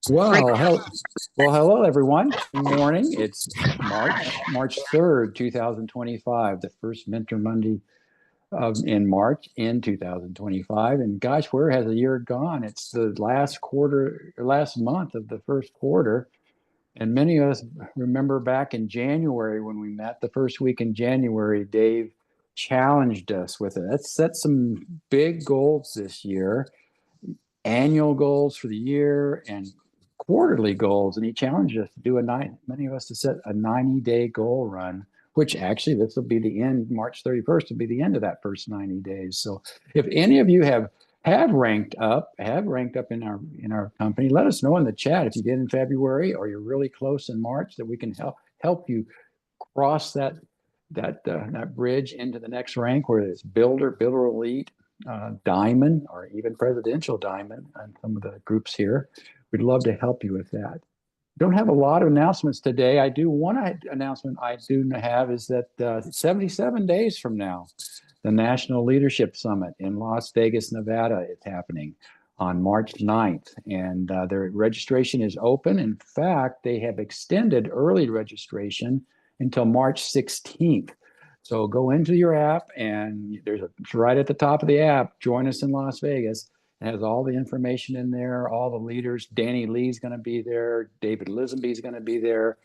Well, hello everyone. Good morning. It's March 3rd, 2025, the first Mentor Monday in March in 2025. And gosh, where has the year gone? It's the last quarter, last month of the first quarter. And many of us remember back in January when we met the first week in January, Dave challenged us with it. Let's set some big goals this year, annual goals for the year and quarterly goals. And he challenged us to do many of us to set a 90-day goal run, which actually this will be the end. March 31st will be the end of that first 90 days. So if any of you have ranked up in our company, let us know in the chat if you did in February or you're really close in March, that we can help you cross that bridge into the next rank, where it's builder elite, diamond, or even presidential diamond on some of the groups here. We'd love to help you with that. Don't have a lot of announcements today. One announcement I do have is that 77 days from now, the National Leadership Summit in Las Vegas, Nevada is happening on March 9th. And their registration is open. In fact, they have extended early registration until March 16th. So go into your app, and it's right at the top of the app, Join Us in Las Vegas. It has all the information in there, all the leaders. Danny Lee's going to be there. David Lisenby's going to be there.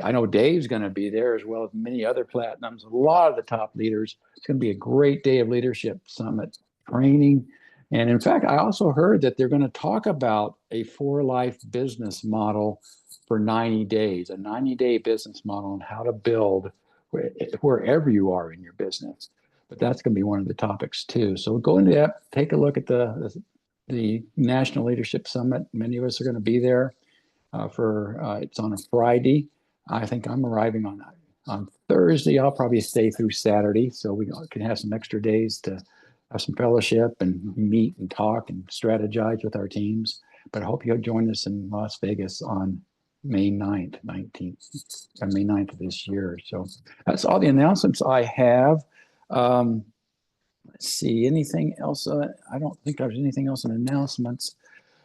I know Dave's going to be there, as well as many other platinums, a lot of the top leaders. It's going to be a great day of leadership summit training. And in fact, I also heard that they're going to talk about a for-life business model for 90 days, a 90-day business model on how to build wherever you are in your business. But that's going to be one of the topics too. So go into that, take a look at the National Leadership Summit. Many of us are going to be there it's on a Friday. I think I'm arriving on Thursday. I'll probably stay through Saturday, so we can have some extra days to have some fellowship and meet and talk and strategize with our teams. But I hope you'll join us in Las Vegas on May 9th, 19th, and May 9th of this year. So that's all the announcements I have. Let's see, anything else? I don't think there's anything else in announcements.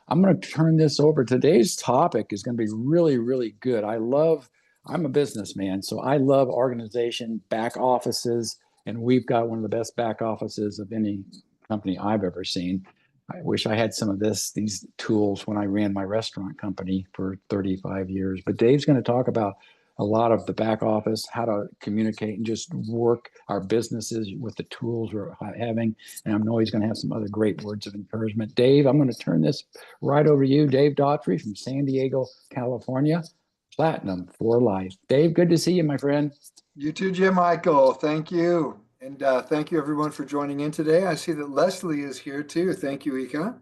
I'm going to turn this over. Today's topic is going to be really, really good. I'm a businessman, so I love organization, back offices, and we've got one of the best back offices of any company I've ever seen. I wish I had some of these tools when I ran my restaurant company for 35 years. But Dave's going to talk about a lot of the back office, how to communicate and just work our businesses with the tools we're having. And I know he's going to have some other great words of encouragement. Dave, I'm going to turn this right over to you. Dave Daughtrey from San Diego, California, Platinum for Life. Dave, good to see you, my friend. You too, Jim Michael. Thank you. And thank you, everyone, for joining in today. I see that Leslie is here, too. Thank you, Ika.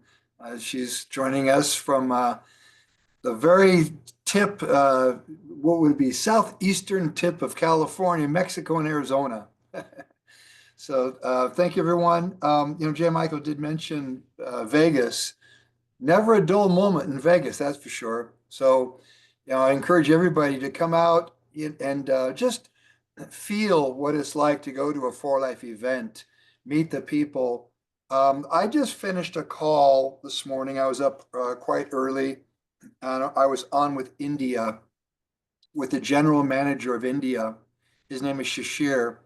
She's joining us from the very tip, what would be southeastern tip of California, Mexico, and Arizona. So thank you, everyone. Jim Michael did mention Vegas. Never a dull moment in Vegas, that's for sure. So, I encourage everybody to come out and just feel what it's like to go to a For Life event, meet the people. I just finished a call this morning. I was up quite early, and I was on with India, with the general manager of India. His name is Shashir,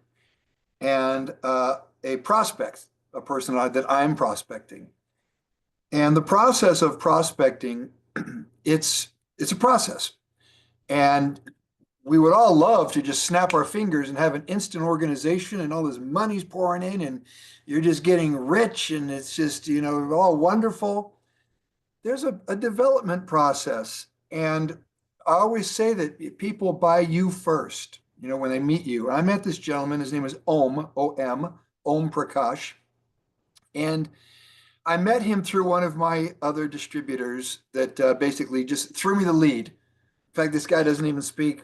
and a person that I'm prospecting. And the process of prospecting, it's a process. And we would all love to just snap our fingers and have an instant organization and all this money's pouring in and you're just getting rich and it's just, all wonderful. There's a development process. And I always say that people buy you first, when they meet you. I met this gentleman, his name is Om Prakash. And I met him through one of my other distributors that basically just threw me the lead. In fact, this guy doesn't even speak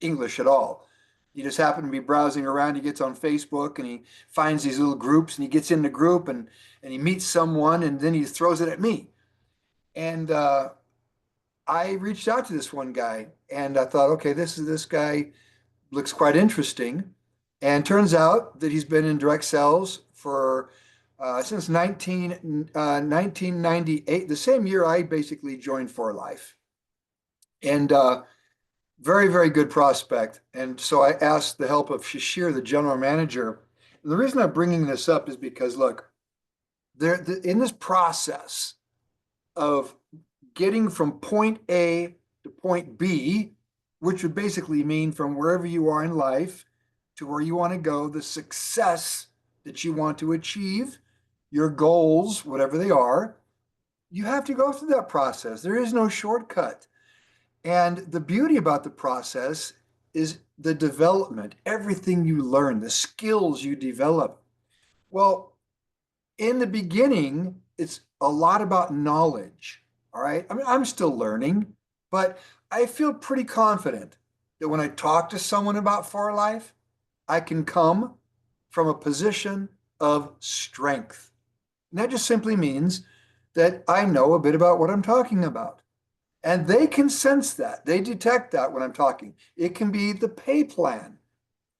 English at all. He just happened to be browsing around. He gets on Facebook and he finds these little groups and he gets in the group and he meets someone and then he throws it at me. And I reached out to this one guy and I thought, okay, this guy looks quite interesting. And turns out that he's been in direct sales for since 1998, the same year I basically joined For Life. And very, very good prospect. And so I asked the help of Shashir, the general manager. And the reason I'm bringing this up is because, look, in this process of getting from point A to point B, which would basically mean from wherever you are in life to where you want to go, the success that you want to achieve, your goals, whatever they are, you have to go through that process. There is no shortcut. And the beauty about the process is the development, everything you learn, the skills you develop. Well, in the beginning, it's a lot about knowledge. All right. I mean, I'm still learning, but I feel pretty confident that when I talk to someone about For Life, I can come from a position of strength. And that just simply means that I know a bit about what I'm talking about. And they can sense that. They detect that when I'm talking. It can be the pay plan.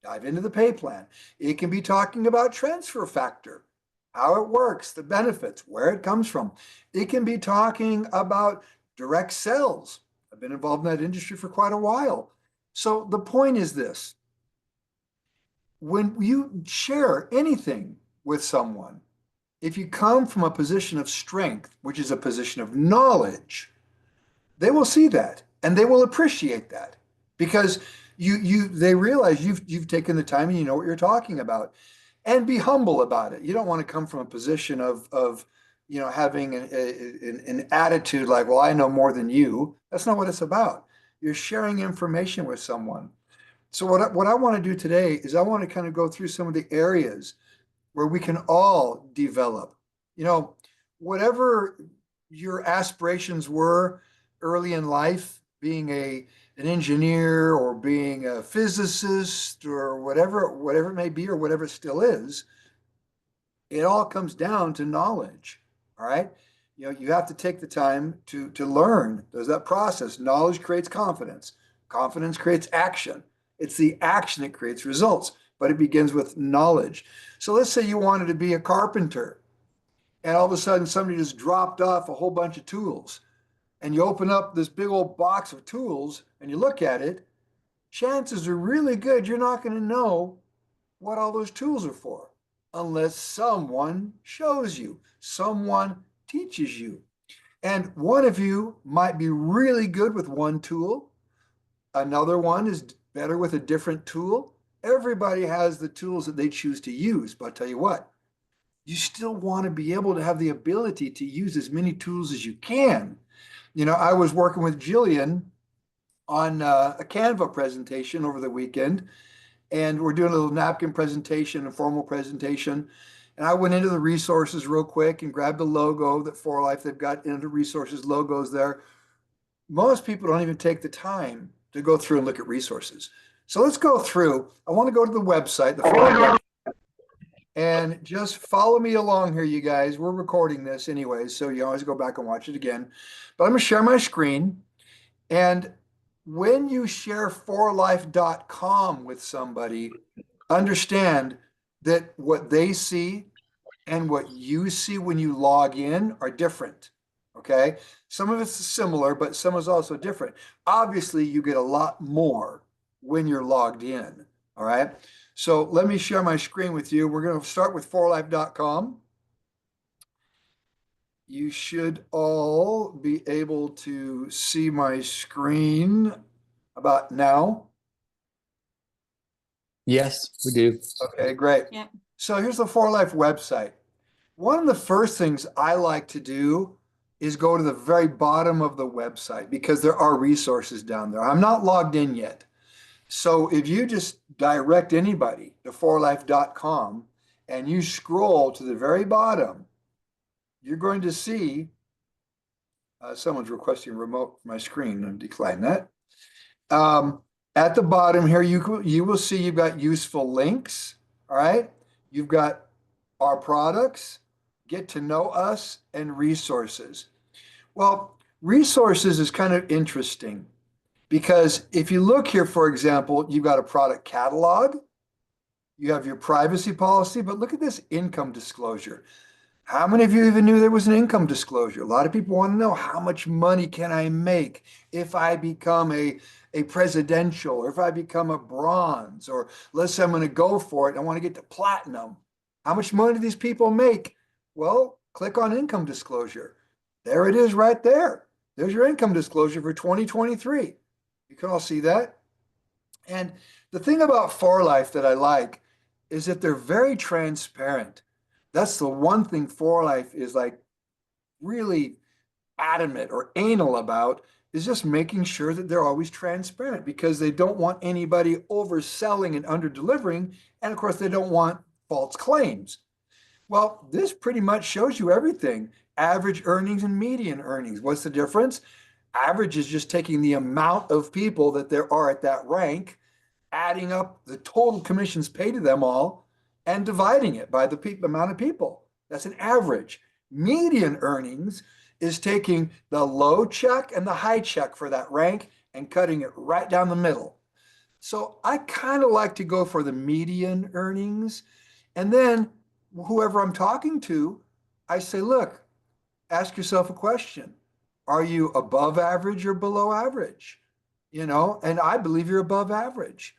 Dive into the pay plan. It can be talking about transfer factor, how it works, the benefits, where it comes from. It can be talking about direct sales. I've been involved in that industry for quite a while. So the point is this: when you share anything with someone, if you come from a position of strength, which is a position of knowledge, they will see that and they will appreciate that because they realize you've taken the time and you know what you're talking about. And be humble about it. You don't want to come from a position of having an attitude like, well, I know more than you. That's not what it's about. You're sharing information with someone. So what I want to do today is I want to kind of go through some of the areas where we can all develop. You know, whatever your aspirations were early in life, being an engineer or being a physicist or whatever it may be or whatever it still is, it all comes down to knowledge. All right. You have to take the time to learn. There's that process. Knowledge creates confidence. Confidence creates action. It's the action that creates results, but it begins with knowledge. So let's say you wanted to be a carpenter, and all of a sudden somebody just dropped off a whole bunch of tools, and you open up this big old box of tools and you look at it, chances are really good you're not going to know what all those tools are for unless someone shows you, someone teaches you. And one of you might be really good with one tool, another one is better with a different tool. Everybody has the tools that they choose to use, but I'll tell you what, you still want to be able to have the ability to use as many tools as you can. I was working with Jillian on a Canva presentation over the weekend, and we're doing a little napkin presentation, a formal presentation. And I went into the resources real quick and grabbed the logo that For Life, they've got into resources logos there. Most people don't even take the time to go through and look at resources. So let's go through. I want to go to the website, the For Life website, and just follow me along here, you guys. We're recording this anyways, so you always go back and watch it again. But I'm going to share my screen. And when you share forlife.com with somebody, understand that what they see and what you see when you log in are different. Okay. Some of it's similar, but some is also different. Obviously, you get a lot more when you're logged in. All right. So let me share my screen with you. We're going to start with forlife.com. You should all be able to see my screen about now. Yes, we do. Okay, great. Yeah. So here's the For Life website. One of the first things I like to do is go to the very bottom of the website because there are resources down there. I'm not logged in yet. So if you just direct anybody to forlife.com and you scroll to the very bottom, you're going to see someone's requesting remote my screen. I'm decline that. At the bottom here, you will see you've got useful links. All right. You've got our products, get to know us, and resources. Well, resources is kind of interesting because if you look here, for example, you've got a product catalog, you have your privacy policy, but look at this income disclosure. How many of you even knew there was an income disclosure? A lot of people want to know, how much money can I make if I become a presidential, or if I become a bronze, or let's say I'm going to go for it. I want to get to platinum. How much money do these people make? Well, click on income disclosure. There it is right there. There's your income disclosure for 2023. You can all see that. And the thing about 4Life that I like is that they're very transparent. That's the one thing 4Life is like really adamant or anal about, is just making sure that they're always transparent, because they don't want anybody overselling and under-delivering. And of course, they don't want false claims. Well, this pretty much shows you everything. Average earnings and median earnings. What's the difference? Average is just taking the amount of people that there are at that rank, adding up the total commissions paid to them all, and dividing it by the amount of people. That's an average. Median earnings is taking the low check and the high check for that rank and cutting it right down the middle. So I kind of like to go for the median earnings. And then whoever I'm talking to, I say, look, ask yourself a question. Are you above average or below average? And I believe you're above average.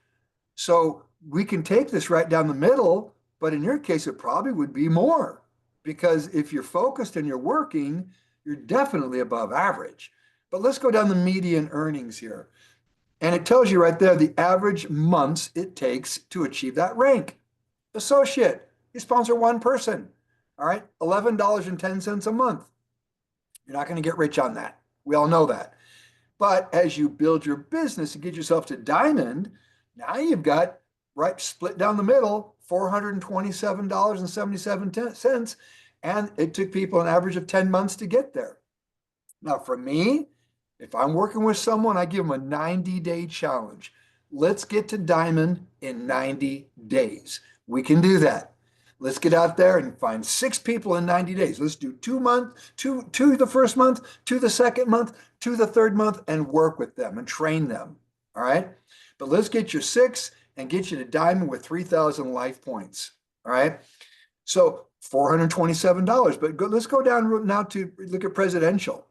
So we can take this right down the middle, but in your case, it probably would be more, because if you're focused and you're working, you're definitely above average. But let's go down the median earnings here. And it tells you right there the average months it takes to achieve that rank. Associate, you sponsor one person, all right, $11.10 a month. You're not going to get rich on that. We all know that. But as you build your business and get yourself to diamond, now you've got, right, split down the middle, $427.77. And it took people an average of 10 months to get there. Now, for me, if I'm working with someone, I give them a 90-day challenge. Let's get to diamond in 90 days. We can do that. Let's get out there and find 6 people in 90 days. Let's do 2 months, two the first month, 2 the second month, 2 the third month, and work with them and train them. All right. But let's get your 6 and get you to diamond with 3,000 life points. All right. So $427. But let's go down now to look at presidential.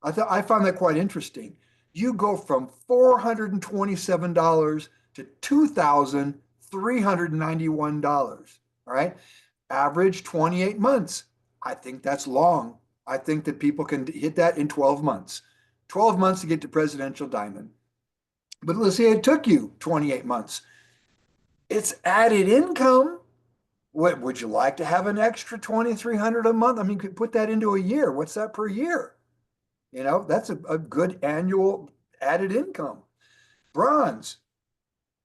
I found that quite interesting. You go from $427 to $2,391. All right. Average 28 months. I think that's long. I think that people can hit that in 12 months. 12 months to get to presidential diamond. But let's say it took you 28 months. It's added income. What would you like to have an extra 2,300 a month? I mean, you could put that into a year. What's that per year? That's a good annual added income. Bronze.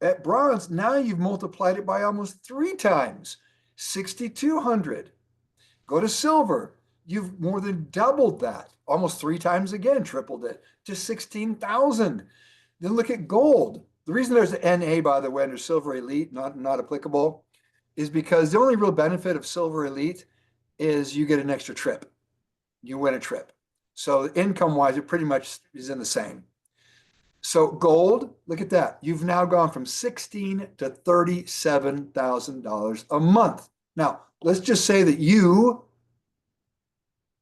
At bronze, now you've multiplied it by almost 3 times, 6,200. Go to silver. You've more than doubled that, almost 3 times again, tripled it to 16,000. Then look at gold. The reason there's an NA, by the way, under Silver Elite, not applicable, is because the only real benefit of Silver Elite is you get an extra trip. You win a trip. So income-wise, it pretty much is in the same. So gold, look at that. You've now gone from $16,000 to $37,000 a month. Now, let's just say that you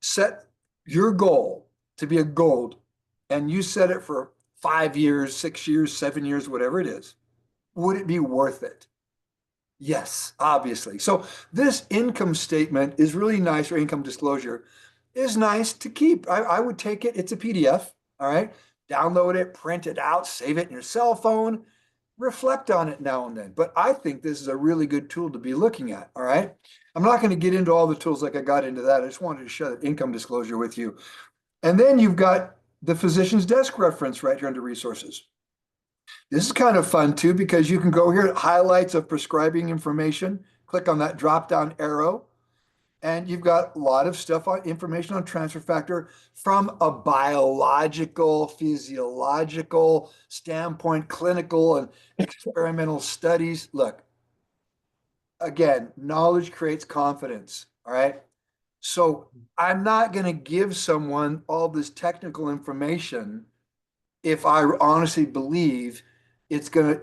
set your goal to be a gold, and you set it for 5 years, 6 years, 7 years, whatever it is. Would it be worth it? Yes, obviously. So this income statement is really nice, or income disclosure is nice to keep. I would take it. It's a PDF. All right. Download it, print it out, save it in your cell phone, reflect on it now and then. But I think this is a really good tool to be looking at. All right. I'm not going to get into all the tools like I got into that. I just wanted to share that income disclosure with you. And then you've got the physician's desk reference right here under resources. This is kind of fun too, because you can go here at highlights of prescribing information, click on that drop down arrow, and you've got a lot of stuff on information on transfer factor from a biological, physiological standpoint, clinical and experimental studies. Look, again, knowledge creates confidence. All right. So I'm not going to give someone all this technical information if I honestly believe it's gonna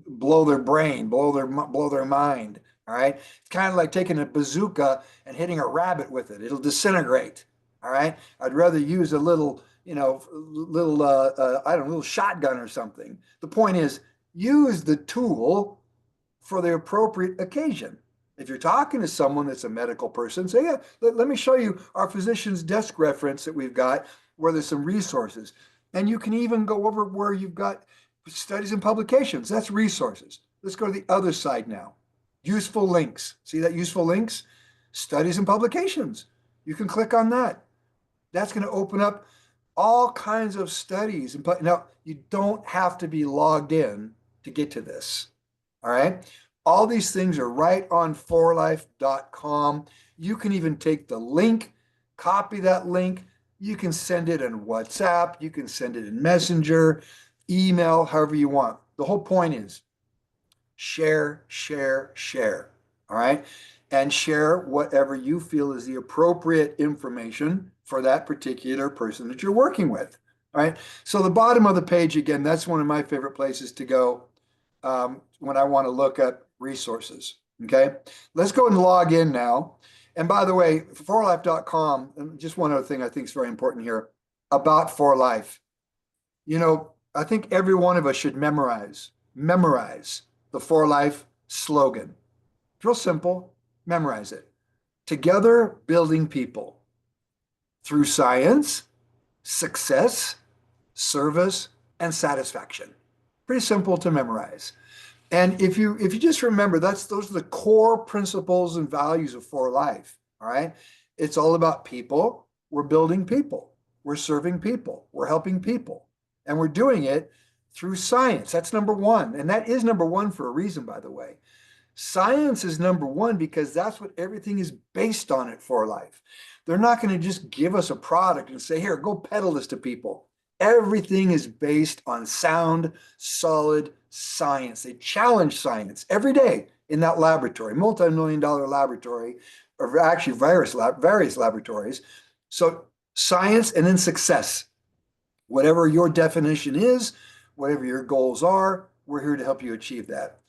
blow their brain, blow their mind. All right. It's kind of like taking a bazooka and hitting a rabbit with it. It'll disintegrate. All right. I'd rather use a little, I don't know, little shotgun or something. The point is, use the tool for the appropriate occasion. If you're talking to someone that's a medical person, say, yeah, let me show you our physician's desk reference that we've got where there's some resources. And you can even go over where you've got studies and publications. That's resources. Let's go to the other side now. Useful links. See that useful links? Studies and publications. You can click on that. That's going to open up all kinds of studies. Now, you don't have to be logged in to get to this. All right. All these things are right on forlife.com. You can even take the link, copy that link. You can send it in WhatsApp. You can send it in Messenger, email, however you want. The whole point is share, share, share. All right. And share whatever you feel is the appropriate information for that particular person that you're working with. All right. So the bottom of the page, again, that's one of my favorite places to go when I want to look at resources. Okay. Let's go and log in now. And by the way, forlife.com, and just one other thing I think is very important here about For Life. I think every one of us should memorize the For Life slogan. It's real simple. Memorize it. Together, building people through science, success, service, and satisfaction. Pretty simple to memorize. And if you just remember, those are the core principles and values of For Life. All right. It's all about people. We're building people. We're serving people. We're helping people. And we're doing it through science. That's number one. And that is number one for a reason, by the way. Science is number one because that's what everything is based on at For Life. They're not going to just give us a product and say, here, go peddle this to people. Everything is based on sound, solid science. They challenge science every day in that laboratory, multi-million-dollar laboratory, or actually various laboratories. So science and then success. Whatever your definition is, whatever your goals are, we're here to help you achieve that.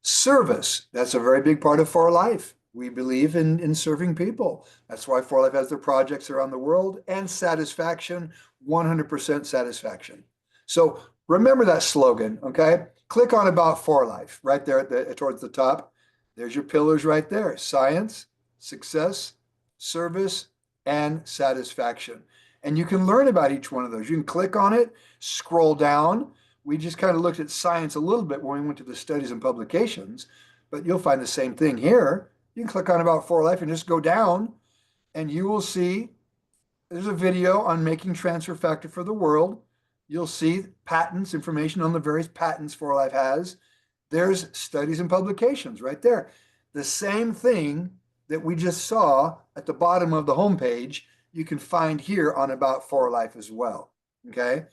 Service, that's a very big part of For Life. We believe in serving people. That's why For Life has their projects around the world. And satisfaction, 100% satisfaction. So remember that slogan, okay? Click on About For Life right there towards the top. There's your pillars right there. Science, success, service, and satisfaction. And you can learn about each one of those. You can click on it, scroll down. We just kind of looked at science a little bit when we went to the studies and publications, but you'll find the same thing here. You can click on About For Life and just go down, and you will see there's a video on making transfer factor for the world. You'll see patents, information on the various patents For Life has. There's studies and publications right there. The same thing that we just saw at the bottom of the homepage, you can find here on About For Life as well. Okay.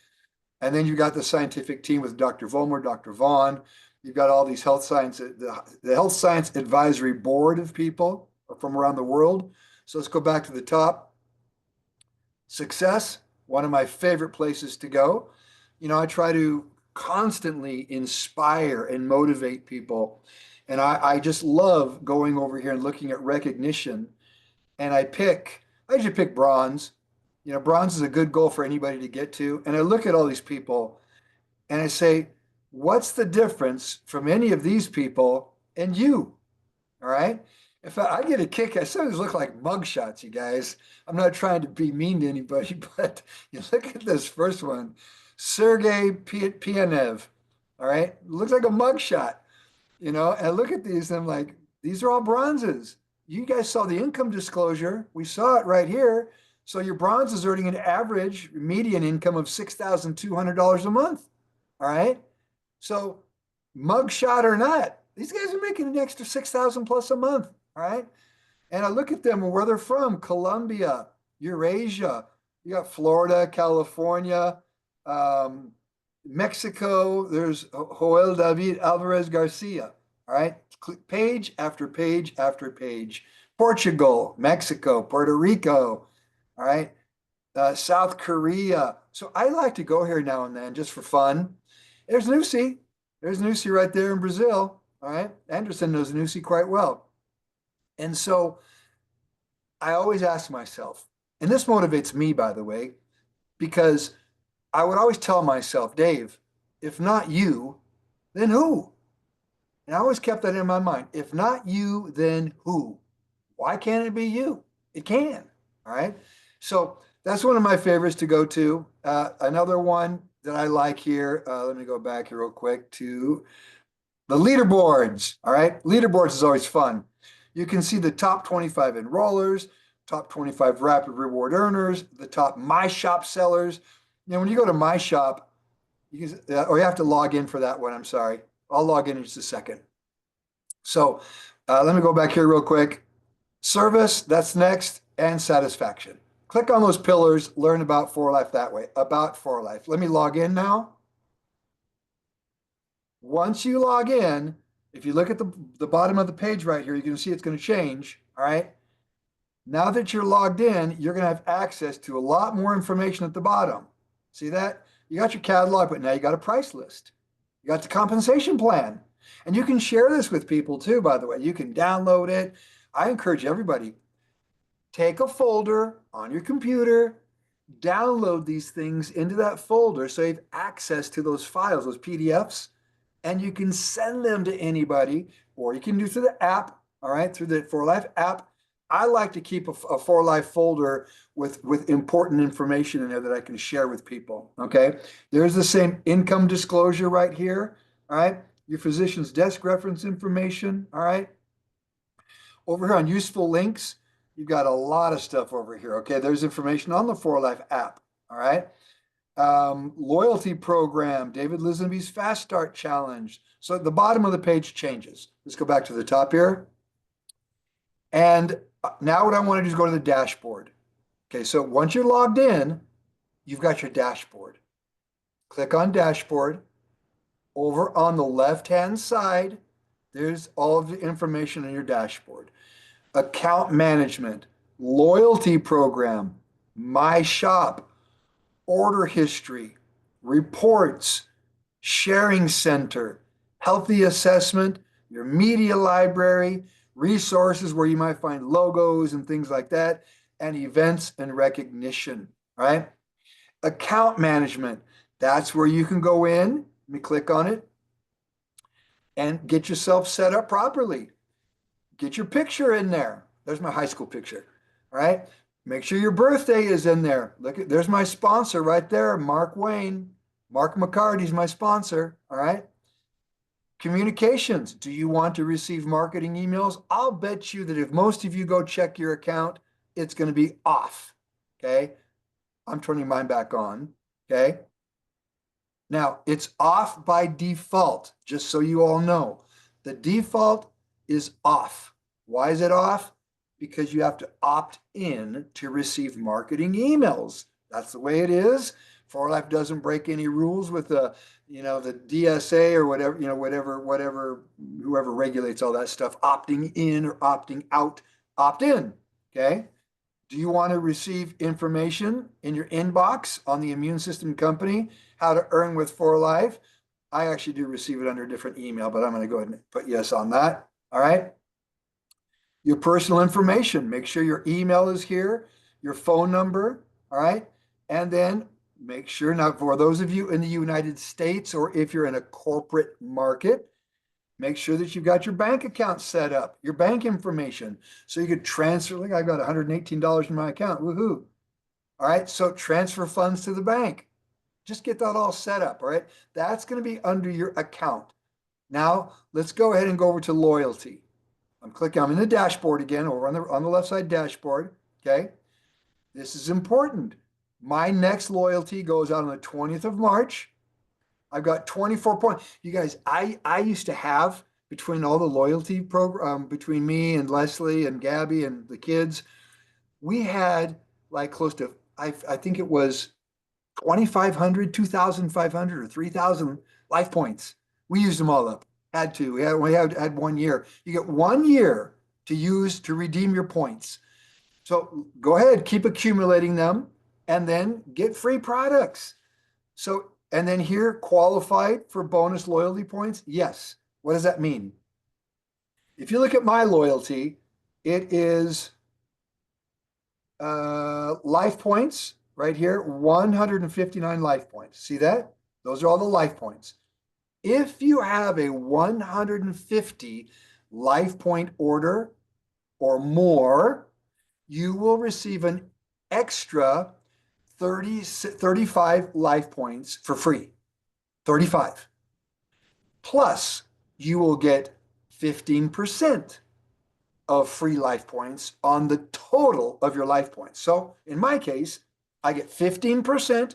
And then you've got the scientific team with Dr. Vollmer, Dr. Vaughn. You've got all these health science, the Health Science Advisory Board of people from around the world. So let's go back to the top. Success, one of my favorite places to go. I try to constantly inspire and motivate people. And I just love going over here and looking at recognition. And I usually pick bronze. Bronze is a good goal for anybody to get to. And I look at all these people and I say, what's the difference from any of these people and you? All right. In fact, I get a kick. Some of these look like mugshots, you guys. I'm not trying to be mean to anybody, but you look at this first one, Sergei Pianev. All right. Looks like a mugshot, and I look at these and I'm like, these are all bronzes. You guys saw the income disclosure. We saw it right here. So your bronze is earning an average median income of $6,200 a month. All right. So mugshot or not, these guys are making an extra 6,000 plus a month. All right. And I look at them and where they're from, Colombia, Eurasia, you got Florida, California, Mexico, there's Joel David Alvarez Garcia. All right. Page after page after page. Portugal, Mexico, Puerto Rico. All right. South Korea. So I like to go here now and then just for fun. There's Nusi. There's Nusi right there in Brazil. All right. Anderson knows Zanussi quite well. And so I always ask myself, and this motivates me, by the way, because I would always tell myself, Dave, if not you, then who? And I always kept that in my mind. If not you, then who? Why can't it be you? It can. All right. So that's one of my favorites to go to. Another one that I like here, let me go back here real quick to the leaderboards. All right. Leaderboards is always fun. You can see the top 25 enrollers, top 25 rapid reward earners, the top My Shop sellers. When you go to My Shop, or you have to log in for that one. I'm sorry. I'll log in just a second. So let me go back here real quick. Service, that's next, and satisfaction. Click on those pillars, learn about 4Life that way, about 4Life. Let me log in now. Once you log in, if you look at the bottom of the page right here, you can see it's going to change. All right. Now that you're logged in, you're going to have access to a lot more information at the bottom. See that? You got your catalog, but now you got a price list. You got the compensation plan. And you can share this with people too, by the way. You can download it. I encourage everybody, take a folder on your computer, download these things into that folder so you have access to those files, those PDFs, and you can send them to anybody, or you can do through the app, all right, through the 4Life app. I like to keep a 4Life folder with important information in there that I can share with people, okay? There's the same income disclosure right here, all right? Your physician's desk reference information, all right? Over here on useful links, you've got a lot of stuff over here, okay? There's information on the 4Life app, all right? Loyalty program, David Lisenby's Fast Start Challenge. So the bottom of the page changes. Let's go back to the top here. And now what I want to do is go to the dashboard. Okay, so once you're logged in, you've got your dashboard. Click on dashboard. Over on the left-hand side, there's all of the information in your dashboard. Account management, loyalty program, My Shop, order history, reports, sharing center, healthy assessment, your media library, resources where you might find logos and things like that, and events and recognition, right? Account management, that's where you can go in, let me click on it, and get yourself set up properly. Get your picture in there. There's my high school picture, all right? Make sure your birthday is in there. Look at, there's my sponsor right there, Mark Wayne. Mark McCarty's my sponsor, all right? Communications. Do you want to receive marketing emails? I'll bet you that if most of you go check your account, it's going to be off, okay? I'm turning mine back on, okay? Now, it's off by default, just so you all know. The default is off. Why is it off? Because you have to opt in to receive marketing emails. That's the way it is. 4Life doesn't break any rules with the DSA or whatever, whoever regulates all that stuff, opting in or opting out, opt in, okay? Do you want to receive information in your inbox on the immune system company, how to earn with 4Life? I actually do receive it under a different email, but I'm going to go ahead and put yes on that, all right? Your personal information, make sure your email is here, your phone number, all right? And then make sure, now for those of you in the United States, or if you're in a corporate market, make sure that you've got your bank account set up, your bank information, so you could transfer, like I've got $118 in my account, woohoo. All right, so transfer funds to the bank. Just get that all set up, all right? That's gonna be under your account. Now, let's go ahead and go over to loyalty. I'm in the dashboard again, over on the left side dashboard, okay? This is important. My next loyalty goes out on the 20th of March. I've got 24 points. You guys, I used to have, between all the loyalty program, between me and Leslie and Gabby and the kids, we had like close to, I think it was 2,500, 2,500 or 3,000 life points. We used them all up. Had to. We had 1 year. You get 1 year to use to redeem your points. So go ahead, keep accumulating them, and then get free products. So, and then here, qualified for bonus loyalty points. Yes. What does that mean? If you look at my loyalty, it is life points right here, 159 life points. See that? Those are all the life points. If you have a 150 life point order or more, you will receive an extra 35 life points for free. 35. Plus, you will get 15% of free life points on the total of your life points. So in my case, I get 15%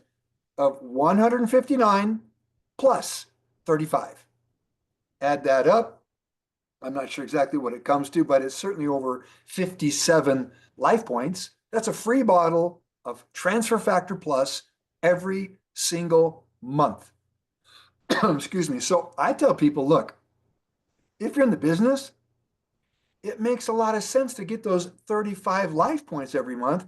of 159 plus 35. Add that up. I'm not sure exactly what it comes to, but it's certainly over 57 life points. That's a free bottle of Transfer Factor Plus every single month. Excuse me. So I tell people, look, if you're in the business, it makes a lot of sense to get those 35 life points every month,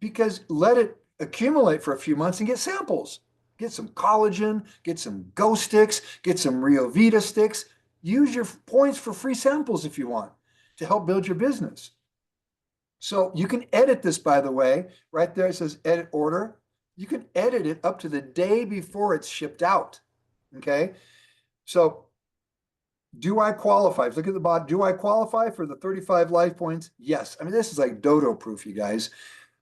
because let it accumulate for a few months and get samples. Get some collagen, get some Go sticks, get some Rio Vita sticks. Use your points for free samples if you want to help build your business. So you can edit this, by the way. Right there it says edit order. You can edit it up to the day before it's shipped out. Okay. So do I qualify? Look at the bottom. Do I qualify for the 35 life points? Yes. I mean, this is like dodo proof, you guys.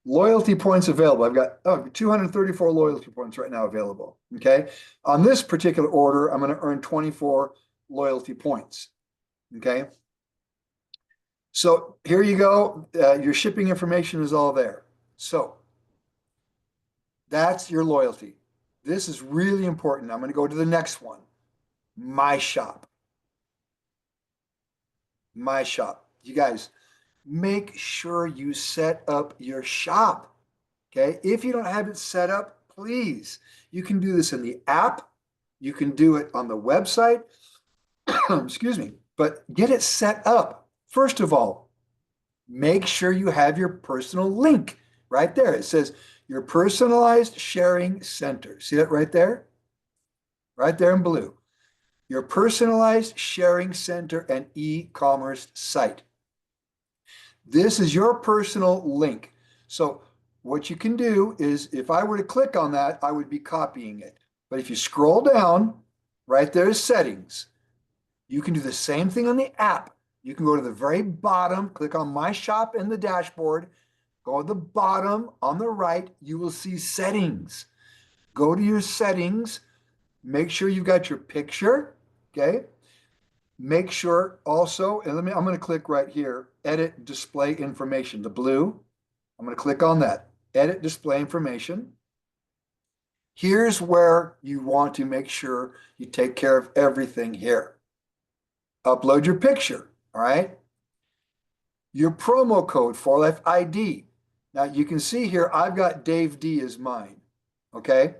Loyalty points available. I've got 234 loyalty points right now available. Okay. On this particular order, I'm going to earn 24 loyalty points. Okay. So here you go. Your shipping information is all there. So that's your loyalty. This is really important. I'm going to go to the next one. My shop. My shop. You guys, make sure you set up your shop. Okay. If you don't have it set up, please, you can do this in the app. You can do it on the website. Excuse me, but get it set up. First of all, make sure you have your personal link right there. It says your personalized sharing center. See that right there? Right there in blue. Your personalized sharing center and e-commerce site. This is your personal link. So what you can do is, if I were to click on that, I would be copying it. But if you scroll down, right there is settings. You can do the same thing on the app. You can go to the very bottom, click on My Shop in the dashboard, go to the bottom on the right, you will see settings. Go to your settings, make sure you've got your picture, okay? Make sure also, and I'm going to click right here, edit display information, the blue. I'm going to click on that, edit display information. Here's where you want to make sure you take care of everything here. Upload your picture, all right? Your promo code, 4Life ID. Now you can see here, I've got Dave D as mine, okay?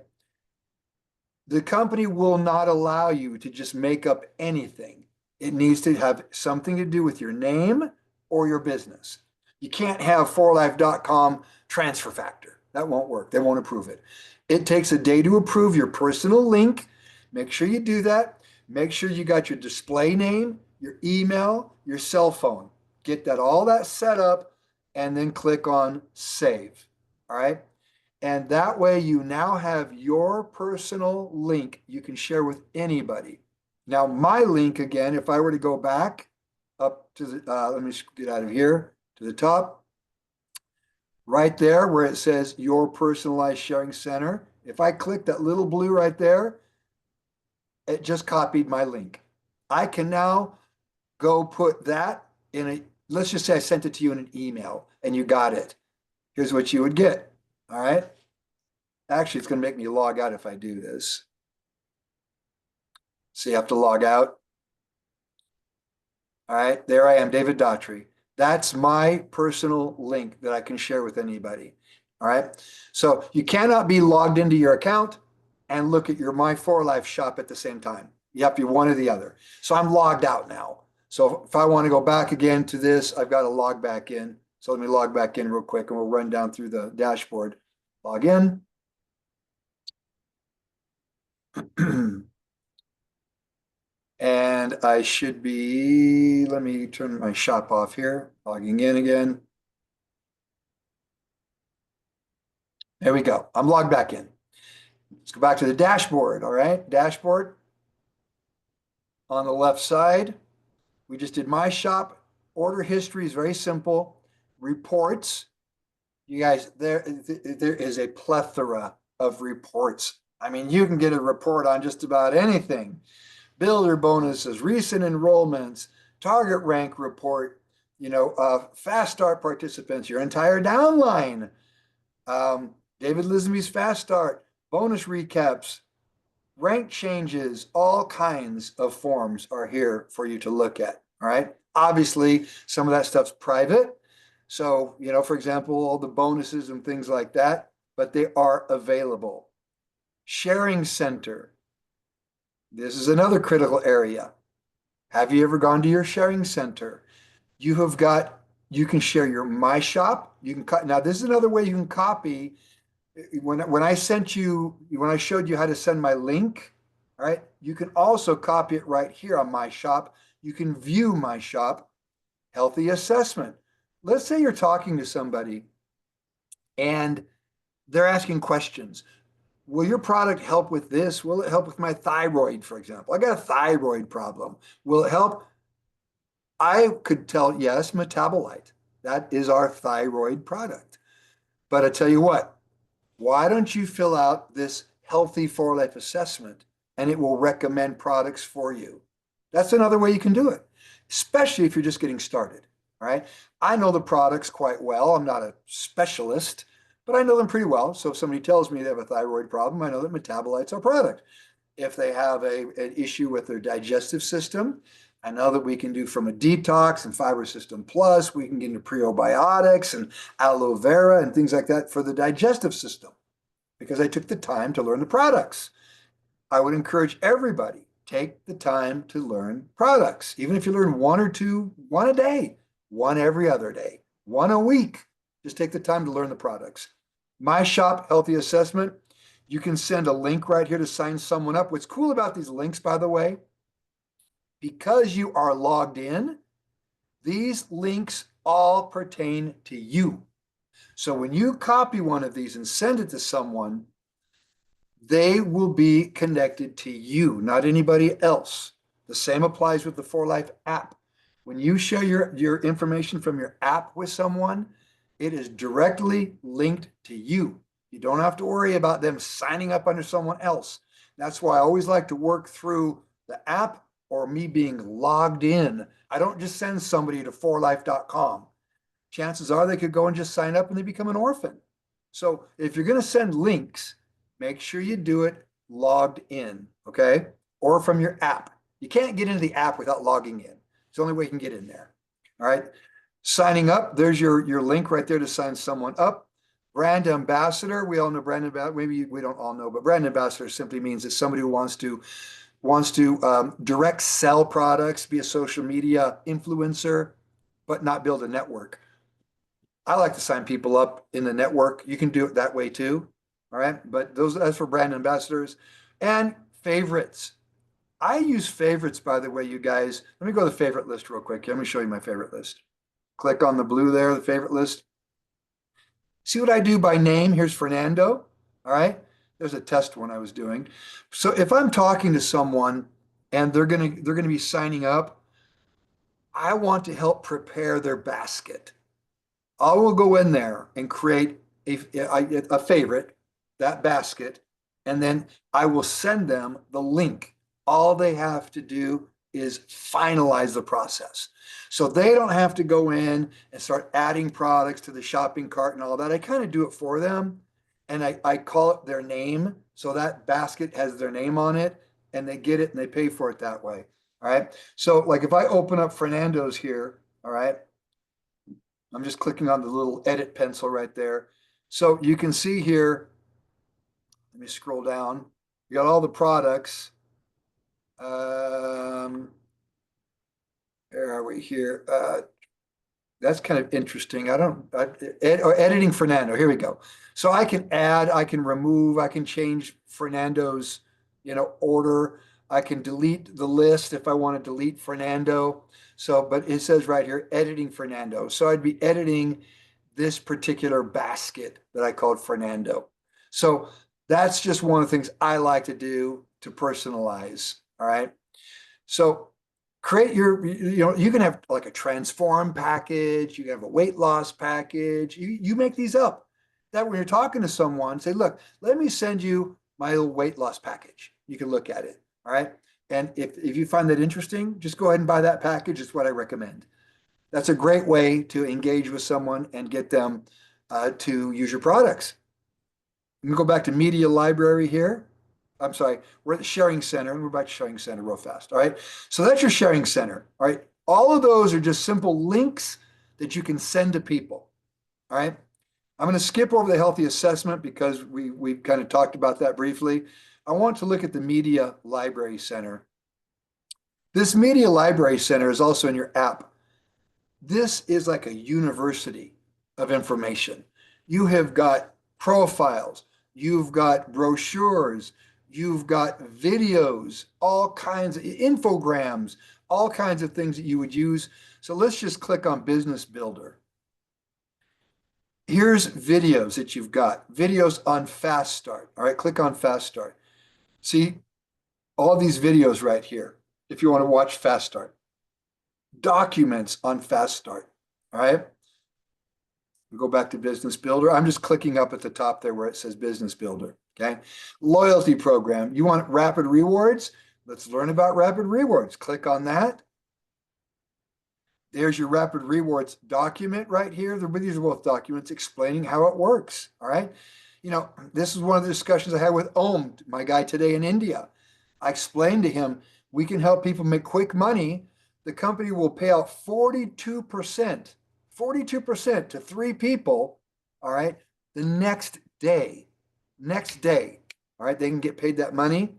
The company will not allow you to just make up anything. It needs to have something to do with your name or your business. You can't have 4life.com transfer factor. That won't work. They won't approve it. It takes a day to approve your personal link. Make sure you do that. Make sure you got your display name, your email, your cell phone. Get all that set up, and then click on save. All right. And that way you now have your personal link you can share with anybody. Now, my link, again, if I were to go back up to the, let me get out of here to the top, right there where it says your personalized sharing center. If I click that little blue right there, it just copied my link. I can now go put that in a, let's just say I sent it to you in an email and you got it. Here's what you would get. All right. Actually, it's going to make me log out if I do this. So you have to log out. All right, there I am, David Daughtrey. That's my personal link that I can share with anybody. All right, so you cannot be logged into your account and look at your My 4Life shop at the same time. You have to be one or the other. So I'm logged out now. So if I want to go back again to this, I've got to log back in. So let me log back in real quick and we'll run down through the dashboard. Log in. And I should be, let me turn my shop off here, logging in again. There we go. I'm logged back in. Let's go back to the dashboard. All right. Dashboard on the left side. We just did my shop. Order history is very simple. Reports. You guys, there is a plethora of reports. I mean, you can get a report on just about anything. Builder bonuses, recent enrollments, target rank report, fast start participants, your entire downline, David Lisby's fast start, bonus recaps, rank changes, all kinds of forms are here for you to look at. All right. Obviously, some of that stuff's private. So, for example, all the bonuses and things like that, but they are available. Sharing center. This is another critical area. Have you ever gone to your sharing center? You can share your My Shop. You can cut. Now, this is another way you can copy. When I showed you how to send my link, all right, you can also copy it right here on My Shop. You can view My Shop, healthy assessment. Let's say you're talking to somebody and they're asking questions. Will your product help with this? Will it help with my thyroid, for example? I got a thyroid problem. Will it help? I could tell, yes, metabolite. That is our thyroid product. But I tell you what, why don't you fill out this healthy for life assessment and it will recommend products for you? That's another way you can do it, especially if you're just getting started. All right. I know the products quite well. I'm not a specialist, but I know them pretty well. So if somebody tells me they have a thyroid problem, I know that metabolites are product. If they have an issue with their digestive system, I know that we can do from a detox and fiber system plus, we can get into prebiotics and aloe vera and things like that for the digestive system because I took the time to learn the products. I would encourage everybody, take the time to learn products. Even if you learn one or two, one a day, one every other day, one a week, just take the time to learn the products. My Shop Healthy Assessment, you can send a link right here to sign someone up. What's cool about these links, by the way, because you are logged in, these links all pertain to you. So when you copy one of these and send it to someone, they will be connected to you, not anybody else. The same applies with the For Life app. When you share your information from your app with someone, it is directly linked to you. You don't have to worry about them signing up under someone else. That's why I always like to work through the app or me being logged in. I don't just send somebody to forlife.com. Chances are they could go and just sign up and they become an orphan. So if you're going to send links, make sure you do it logged in, okay? Or from your app. You can't get into the app without logging in. It's the only way you can get in there. All right. Signing up, there's your link right there to sign someone up. Brand ambassador, we all know brand ambassador. Maybe we don't all know, but brand ambassador simply means it's somebody who wants to direct sell products, be a social media influencer, but not build a network. I like to sign people up in the network. You can do it that way too. All right. But that's for brand ambassadors and favorites. I use favorites, by the way, you guys. Let me go to the favorite list real quick. Let me show you my favorite list. Click on the blue there, the favorite list. See what I do by name? Here's Fernando. All right. There's a test one I was doing. So if I'm talking to someone and they're gonna be signing up, I want to help prepare their basket. I will go in there and create a favorite, that basket, and then I will send them the link. All they have to do is finalize the process. So they don't have to go in and start adding products to the shopping cart and all that. I kind of do it for them. And I call it their name. So that basket has their name on it and they get it and they pay for it that way. All right. So like if I open up Fernando's here, all right, I'm just clicking on the little edit pencil right there. So you can see here, let me scroll down. You got all the products. Where are we here? That's kind of interesting. Editing Fernando. Here we go. So I can add, I can remove, I can change Fernando's, order. I can delete the list if I want to delete Fernando. So, but it says right here, editing Fernando. So I'd be editing this particular basket that I called Fernando. So that's just one of the things I like to do to personalize. All right. So create you can have like a transform package, you can have a weight loss package. You make these up. That when you're talking to someone, say, look, let me send you my little weight loss package. You can look at it. All right. And if you find that interesting, just go ahead and buy that package. It's what I recommend. That's a great way to engage with someone and get them to use your products. Let me go back to media library here. I'm sorry, we're at the sharing center, and we're back to sharing center real fast. All right. So that's your sharing center. All right. All of those are just simple links that you can send to people. All right. I'm going to skip over the healthy assessment because we've kind of talked about that briefly. I want to look at the media library center. This media library center is also in your app. This is like a university of information. You have got profiles, you've got brochures, you've got videos, all kinds of infograms, all kinds of things that you would use. So let's just click on Business Builder. Here's videos that you've got, videos on Fast Start. All right, click on Fast Start. See all these videos right here if you want to watch Fast Start. Documents on Fast Start. All right. We go back to Business Builder. I'm just clicking up at the top there where it says Business Builder. Okay. Loyalty program. You want rapid rewards? Let's learn about rapid rewards. Click on that. There's your rapid rewards document right here. These are both documents explaining how it works. All right. This is one of the discussions I had with Om, my guy today in India. I explained to him, we can help people make quick money. The company will pay out 42%, 42% to 3 people, all right, the next day. Next day, all right, they can get paid that money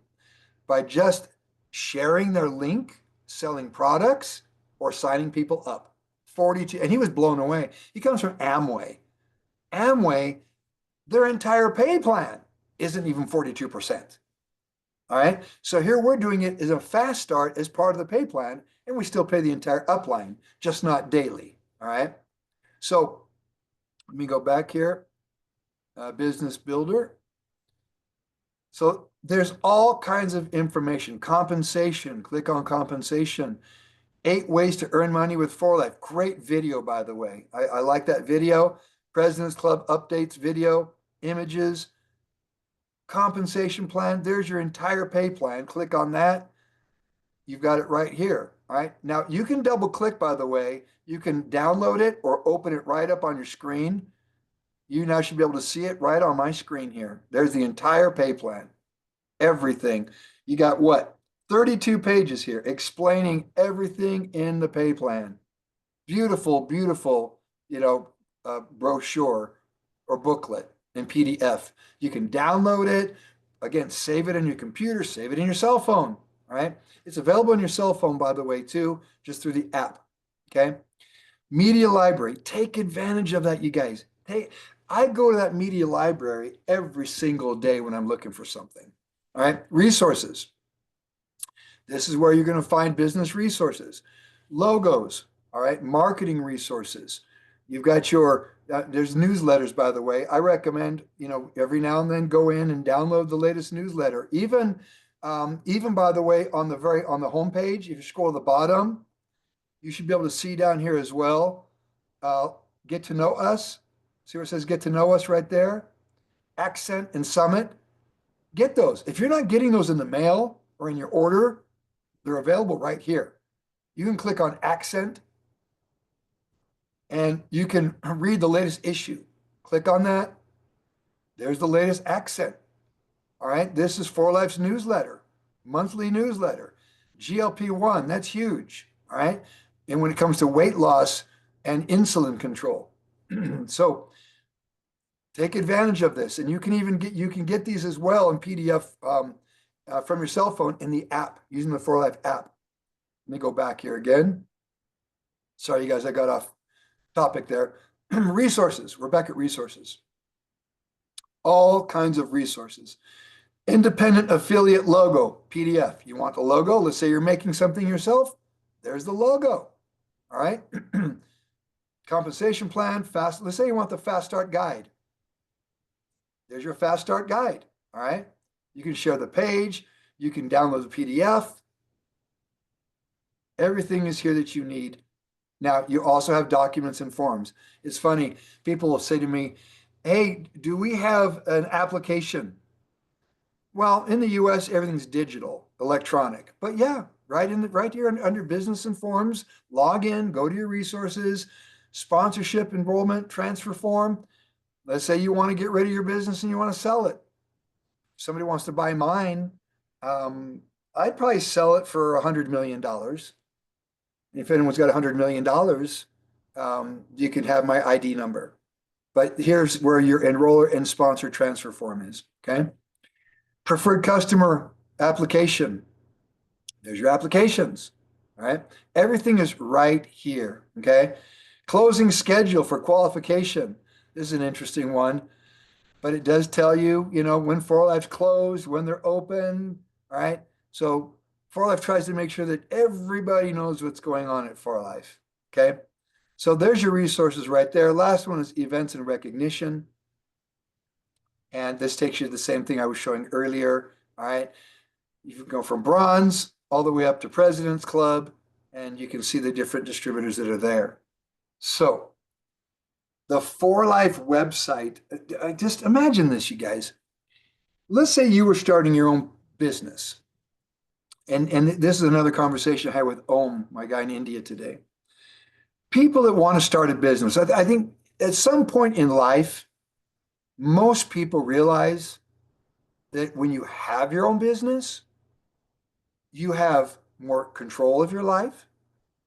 by just sharing their link, selling products, or signing people up. 42, and he was blown away. He comes from Amway. Amway, their entire pay plan isn't even 42%. All right. So here we're doing it as a fast start as part of the pay plan, and we still pay the entire upline, just not daily. All right. So let me go back here. Business Builder. So there's all kinds of information. Compensation. Click on compensation. 8 ways to earn money with 4Life. Great video, by the way. I like that video. President's Club updates video, images. Compensation plan. There's your entire pay plan. Click on that. You've got it right here. All right. Now you can double click, by the way. You can download it or open it right up on your screen. You now should be able to see it right on my screen here. There's the entire pay plan. Everything. You got what? 32 pages here explaining everything in the pay plan. Beautiful, beautiful, brochure or booklet in PDF. You can download it. Again, save it on your computer, save it in your cell phone. All right. It's available on your cell phone, by the way, too, just through the app. Okay. Media library. Take advantage of that, you guys. I go to that media library every single day when I'm looking for something. All right. Resources. This is where you're going to find business resources, logos. All right. Marketing resources. You've got there's newsletters, by the way. I recommend, every now and then go in and download the latest newsletter. Even by the way, on the homepage, if you scroll to the bottom, you should be able to see down here as well. Get to know us. See where it says get to know us right there? Accent and Summit. Get those. If you're not getting those in the mail or in your order, they're available right here. You can click on Accent and you can read the latest issue. Click on that. There's the latest Accent. All right. This is 4Life's newsletter, monthly newsletter. GLP-1, that's huge. All right. And when it comes to weight loss and insulin control. So take advantage of this. And you can get these as well in PDF from your cell phone in the app, using the 4Life app. Let me go back here again. Sorry, you guys, I got off topic there. Resources. We're back at resources. All kinds of resources. Independent affiliate logo, PDF. You want the logo? Let's say you're making something yourself. There's the logo. All right. Compensation plan, fast. Let's say you want the fast start guide. There's your fast start guide. All right. You can share the page. You can download the PDF. Everything is here that you need. Now, you also have documents and forms. It's funny. People will say to me, hey, do we have an application? Well, in the US, everything's digital, electronic. But yeah, right here under business and forms, log in, go to your resources, sponsorship, enrollment, transfer form. Let's say you want to get rid of your business and you want to sell it. If somebody wants to buy mine, I'd probably sell it for $100 million. If anyone's got $100 million, you can have my ID number. But here's where your enroller and sponsor transfer form is. Okay. Preferred customer application. There's your applications. All right. Everything is right here. Okay. Closing schedule for qualification. This is an interesting one, but it does tell you, when 4Life's closed, when they're open. All right. So 4Life tries to make sure that everybody knows what's going on at 4Life. Okay. So there's your resources right there. Last one is events and recognition. And this takes you to the same thing I was showing earlier. All right. You can go from bronze all the way up to President's Club, and you can see the different distributors that are there. So the 4Life website, just imagine this, you guys. Let's say you were starting your own business. And this is another conversation I had with Om, my guy in India today. People that want to start a business, I think at some point in life, most people realize that when you have your own business, you have more control of your life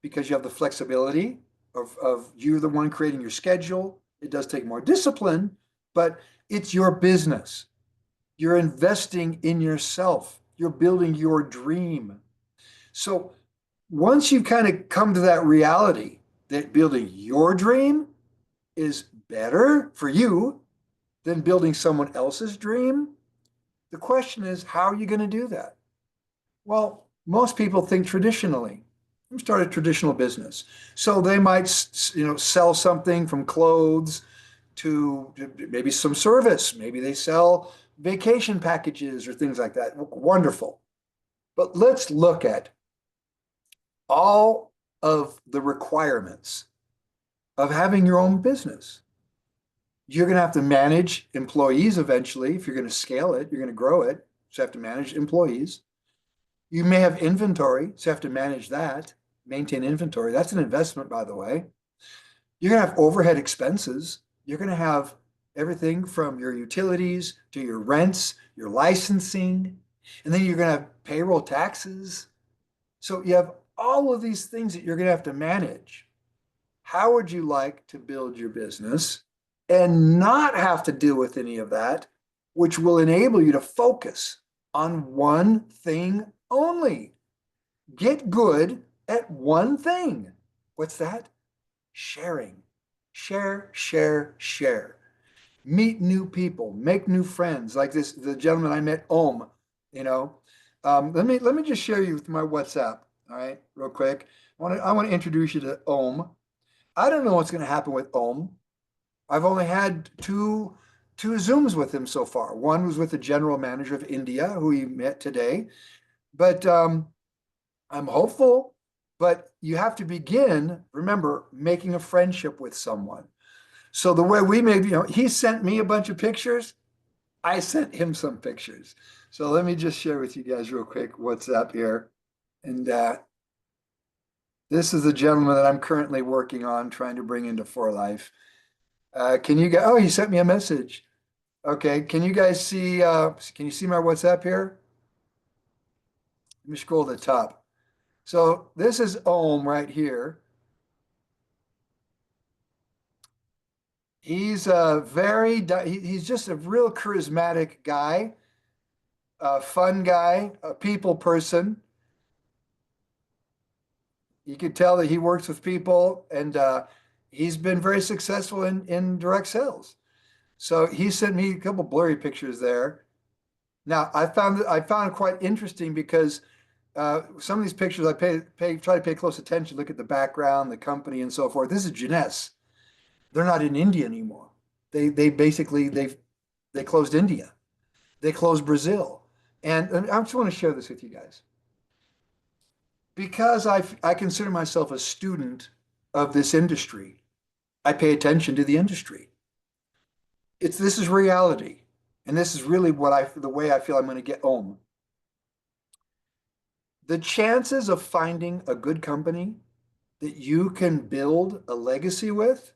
because you have the flexibility of you're the one creating your schedule. It does take more discipline, but it's your business. You're investing in yourself. You're building your dream. So once you kind of come to that reality that building your dream is better for you than building someone else's dream, the question is, how are you going to do that? Well, most people think traditionally. Start a traditional business. So they might, sell something from clothes to maybe some service. Maybe they sell vacation packages or things like that. Wonderful. But let's look at all of the requirements of having your own business. You're going to have to manage employees eventually. If you're going to scale it, you're going to grow it. So you have to manage employees. You may have inventory, so you have to manage that, maintain inventory. That's an investment, by the way. You're going to have overhead expenses. You're going to have everything from your utilities to your rents, your licensing, and then you're going to have payroll taxes. So you have all of these things that you're going to have to manage. How would you like to build your business and not have to deal with any of that, which will enable you to focus on one thing only? Get good at one thing. What's that? Sharing. Share, share, share. Meet new people, make new friends. Like the gentleman I met, Om. Let me just share you with my WhatsApp. All right, real quick. I want to introduce you to Om. I don't know what's going to happen with Om. I've only had two Zooms with him so far. One was with the general manager of India, who he met today. But I'm hopeful. But you have to begin, remember, making a friendship with someone. So the way we made, he sent me a bunch of pictures. I sent him some pictures. So let me just share with you guys real quick what's up here. And this is the gentleman that I'm currently working on, trying to bring into 4Life. Can you guys, oh, he sent me a message. Okay, can you guys see, can you see my WhatsApp here? Let me scroll to the top. So this is Om right here. He's he's just a real charismatic guy, a fun guy, a people person. You could tell that he works with people, and he's been very successful in direct sales. So he sent me a couple blurry pictures there. Now, I found it quite interesting because some of these pictures try to pay close attention, look at the background, the company, and so forth. This is Jeunesse. They're not in India anymore. They basically they closed India. They closed Brazil. And I just want to share this with you guys because I consider myself a student of this industry. I pay attention to the industry. This is reality, and this is really the way I feel I'm going to get home. The chances of finding a good company that you can build a legacy with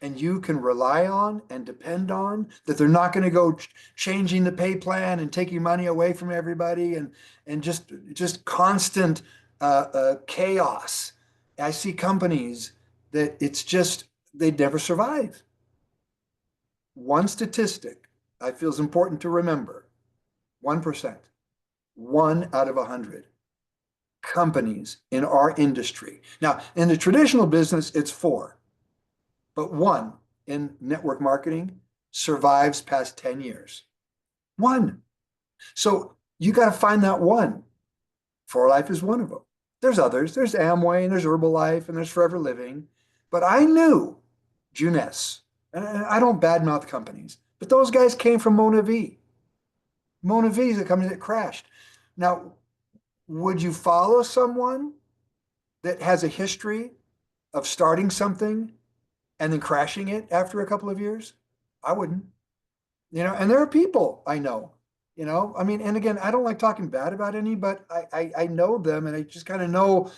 and you can rely on and depend on, that they're not going to go changing the pay plan and taking money away from everybody and just constant chaos. I see companies that it's just they'd never survive. One statistic I feel is important to remember: 1%, 1 out of 100 companies in our industry. Now, in the traditional business, it's 4, but 1 in network marketing survives past 10 years. 1. So you got to find that 1. For Life is one of them. There's others. There's Amway and there's Herbalife and there's Forever Living. But I knew Jeunesse. And I don't badmouth companies, but those guys came from Mona V. Mona V is a company that crashed. Now, would you follow someone that has a history of starting something and then crashing it after a couple of years? I wouldn't. And there are people I know, I mean, and again, I don't like talking bad about any, but I know them and I just kind of know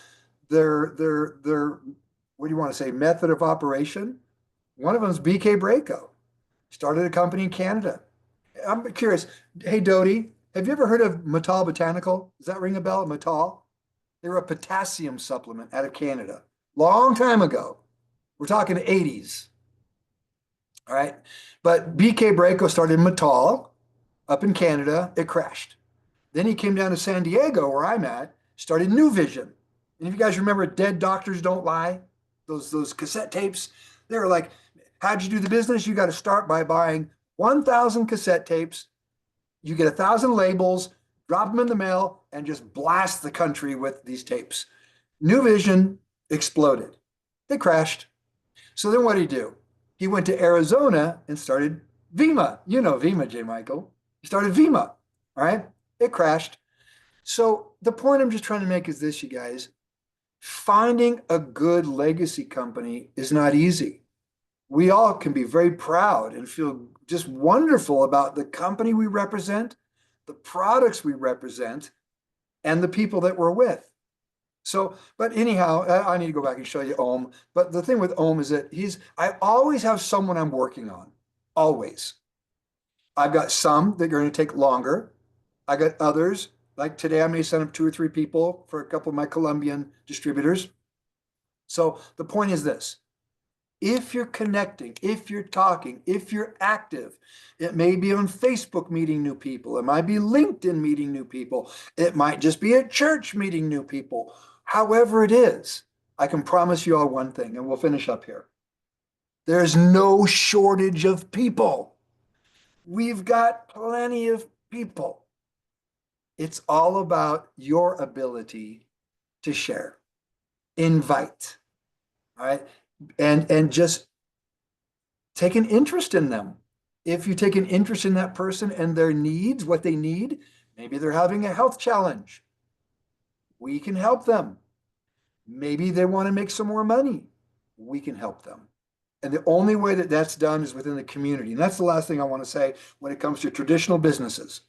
their what do you want to say, method of operation. One of them is BK Braco. Started a company in Canada. I'm curious. Hey, Doty, have you ever heard of Metal Botanical? Does that ring a bell? Metal? They were a potassium supplement out of Canada. Long time ago. We're talking the 80s. All right. But BK Braco started Metal up in Canada. It crashed. Then he came down to San Diego, where I'm at, started New Vision. And if you guys remember Dead Doctors Don't Lie, those cassette tapes, they were like, how'd you do the business? You got to start by buying 1,000 cassette tapes. You get 1,000 labels, drop them in the mail, and just blast the country with these tapes. New Vision exploded. They crashed. So then what did he do? He went to Arizona and started Vima. You know Vima, J. Michael. He started Vima. All right. It crashed. So the point I'm just trying to make is this, you guys. Finding a good legacy company is not easy. We all can be very proud and feel just wonderful about the company we represent, the products we represent, and the people that we're with. So, but anyhow, I need to go back and show you Ohm. But the thing with Ohm is that I always have someone I'm working on. Always. I've got some that are going to take longer. I got others, like today I may send up 2 or 3 people for a couple of my Colombian distributors. So the point is this: if you're connecting, if you're talking, if you're active, it may be on Facebook meeting new people. It might be LinkedIn meeting new people. It might just be at church meeting new people. However it is, I can promise you all one thing, and we'll finish up here. There's no shortage of people. We've got plenty of people. It's all about your ability to share, invite, all right? And just take an interest in them. If you take an interest in that person and their needs, what they need, maybe they're having a health challenge. We can help them. Maybe they want to make some more money. We can help them. And the only way that that's done is within the community. And that's the last thing I want to say when it comes to traditional businesses.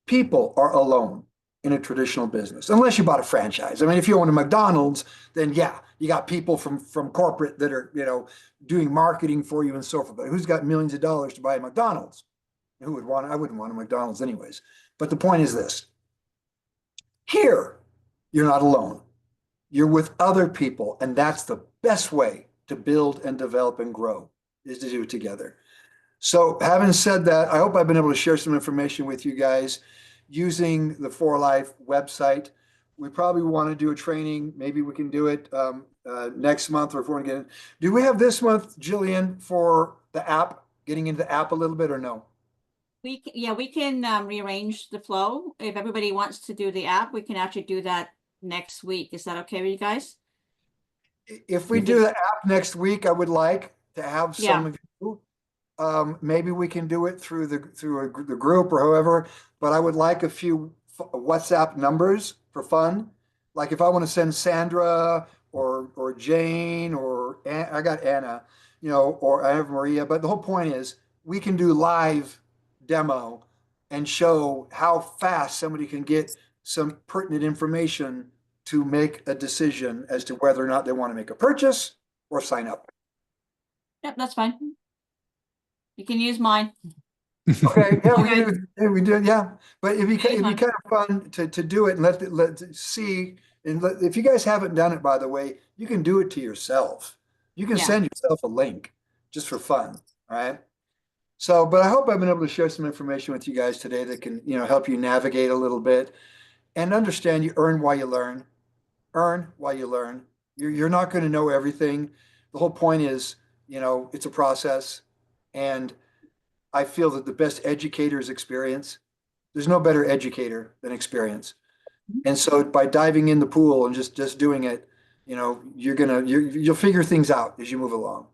People are alone in a traditional business, unless you bought a franchise. I mean, if you own a McDonald's, then yeah, you got people from corporate that are, doing marketing for you and so forth. But who's got millions of dollars to buy a McDonald's? I wouldn't want a McDonald's anyways. But the point is this: here, you're not alone. You're with other people, and that's the best way to build and develop and grow, is to do it together. So having said that, I hope I've been able to share some information with you guys using the For Life website. We probably want to do a training. Maybe we can do it next month, or if we want to get in. Do we have this month, Jillian, for the app, getting into the app a little bit, or no? we can rearrange the flow. If everybody wants to do the app, we can actually do that next week. Is that okay with you guys? If we do the app next week, I would like to have some Yeah. of you. Maybe we can do it through the group or however, but I would like a few WhatsApp numbers for fun. Like if I want to send Sandra or Jane or I got Anna, or I have Maria. But the whole point is we can do live demo and show how fast somebody can get some pertinent information to make a decision as to whether or not they want to make a purchase or sign up. Yep, that's fine. You can use mine. Okay, yeah, Okay. we do, yeah. But it'd be kind Anytime. of fun to do it and let see. And if you guys haven't done it, by the way, you can do it to yourself. You can Yeah. send yourself a link just for fun, all right? So, but I hope I've been able to share some information with you guys today that can, help you navigate a little bit and understand you earn while you learn. Earn while you learn. You're not going to know everything. The whole point is, it's a process. And I feel that the best educator is experience. There's no better educator than experience. And so by diving in the pool and just doing it, you'll figure things out as you move along.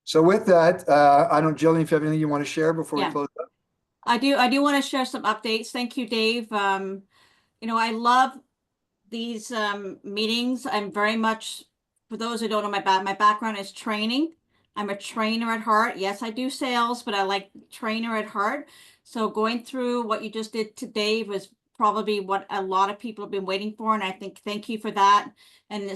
So with that, I don't, Jillian, if you have anything you want to share before we Yeah. close up. I do want to share some updates. Thank you, Dave. I love these meetings. I'm very much, for those who don't know my background is training. I'm a trainer at heart. Yes, I do sales, but I like trainer at heart. So going through what you just did today was probably what a lot of people have been waiting for. And I think thank you for that. And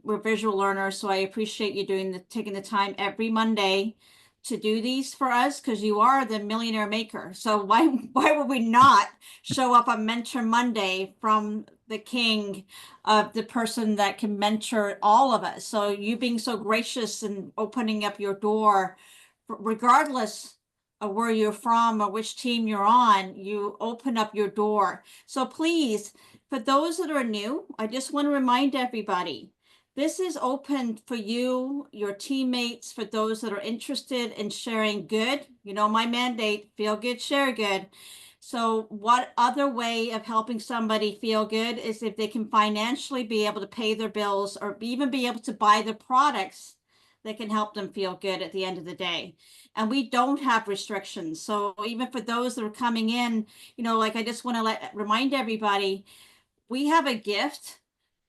we're visual learners. So I appreciate you taking the time every Monday to do these for us because you are the millionaire maker. So why would we not show up on Mentor Monday from the king of the person that can mentor all of us? So you being so gracious and opening up your door, regardless of where you're from or which team you're on, you open up your door. So please, for those that are new, I just want to remind everybody, this is open for you, your teammates, for those that are interested in sharing good. My mandate, feel good, share good. So what other way of helping somebody feel good is if they can financially be able to pay their bills or even be able to buy the products that can help them feel good at the end of the day. And we don't have restrictions. So even for those that are coming in, I just want to remind everybody, we have a gift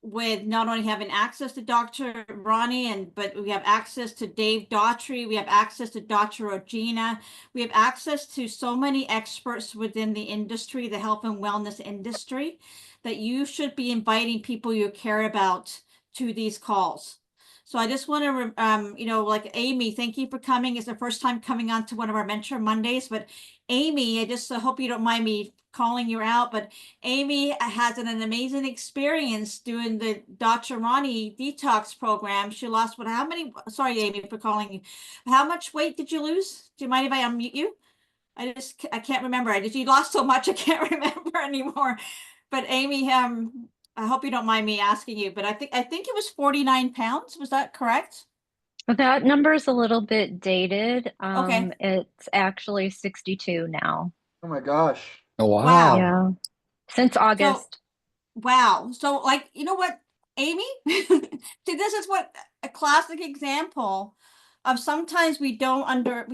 with not only having access to Dr. Ronnie, but we have access to Dave Daughtrey, we have access to Dr. Regina, we have access to so many experts within the industry, the health and wellness industry, that you should be inviting people you care about to these calls. So I just want to, like Amy, thank you for coming. It's the first time coming on to one of our Mentor Mondays, but Amy, I just hope you don't mind me calling you out, but Amy has an amazing experience doing the Dr. Ronnie detox program. She lost sorry, Amy, for calling you. How much weight did you lose? Do you mind if I unmute you? I can't remember. You lost so much, I can't remember anymore. But Amy, I hope you don't mind me asking you, but I think it was 49 pounds. Was that correct? That number is a little bit dated. Okay. It's actually 62 now. Oh my gosh. Oh, wow. Yeah. Since August. Wow. So you know what, Amy? See, this is what a classic example of sometimes we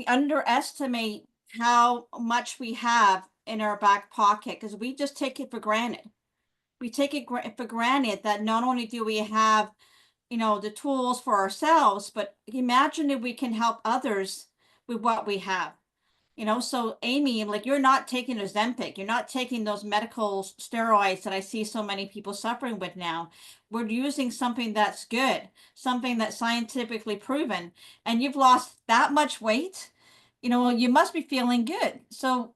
underestimate how much we have in our back pocket because we just take it for granted. We take it for granted that not only do we have, the tools for ourselves, but imagine if we can help others with what we have. So Amy, you're not taking Ozempic, you're not taking those medical steroids that I see so many people suffering with now. We're using something that's good, something that's scientifically proven, and you've lost that much weight, you must be feeling good. So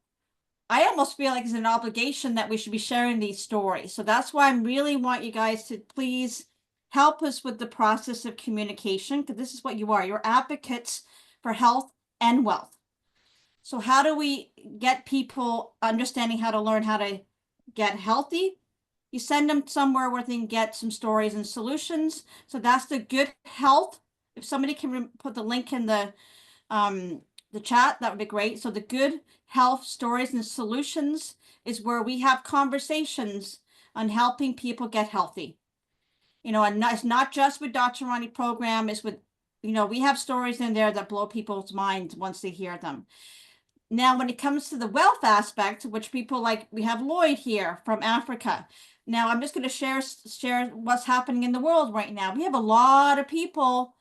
I almost feel like it's an obligation that we should be sharing these stories. So that's why I really want you guys to please help us with the process of communication, because this is what you are. You're advocates for health and wealth. So how do we get people understanding how to learn how to get healthy? You send them somewhere where they can get some stories and solutions. So that's the Good Health. If somebody can put the link in the chat, that would be great. So the Good Health Stories and Solutions is where we have conversations on helping people get healthy. You know, and it's not just with Dr. Ronnie program, it's with, you know, we have stories in there that blow people's minds once they hear them. Now, when it comes to the wealth aspect, which people like, we have Lloyd here from Africa. Now, I'm just going to share what's happening in the world right now. We have a lot of people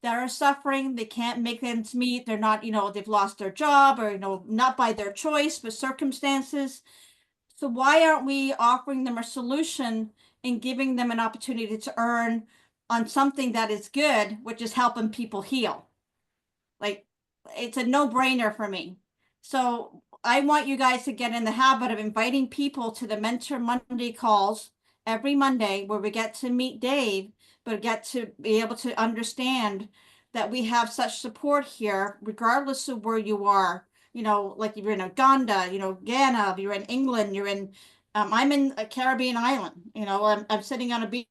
that are suffering. They can't make ends meet. They're not, you know, they've lost their job or, you know, not by their choice, but circumstances. So why aren't we offering them a solution and giving them an opportunity to earn on something that is good, which is helping people heal? Like, it's a no-brainer for me. So I want you guys to get in the habit of inviting people to the Mentor Monday calls every Monday, where we get to meet Dave, but get to be able to understand that we have such support here, regardless of where you are. You know, like if you're in Uganda, you know, Ghana, if you're in England, you're in, I'm in a Caribbean island, you know, I'm sitting on a beach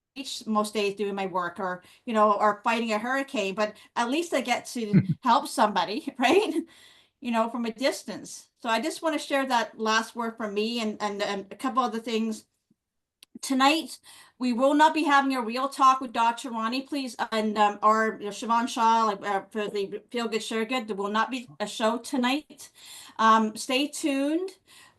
most days doing my work, or, you know, or fighting a hurricane, but at least I get to help somebody, right? You know, from a distance. So I just want to share that last word from me, and a couple other things. Tonight, we will not be having a real talk with Dr. Ronnie, please, and or Siobhan Shaw for the Feel Good Share Good. There will not be a show tonight. Stay tuned.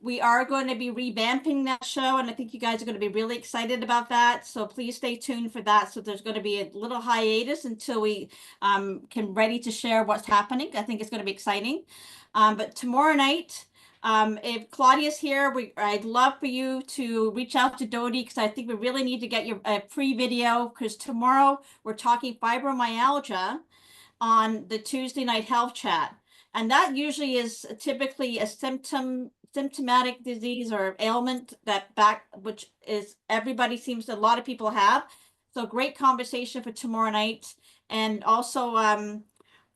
We are going to be revamping that show, and I think you guys are going to be really excited about that. So please stay tuned for that. So there's going to be a little hiatus until we can ready to share what's happening. I think it's going to be exciting. But tomorrow night, if Claudia's here, I'd love for you to reach out to Dodie, because I think we really need to get your pre-video, because tomorrow we're talking fibromyalgia on the Tuesday night health chat. And that usually is typically a symptomatic disease or ailment which is everybody seems to, a lot of people have. So great conversation for tomorrow night. And also,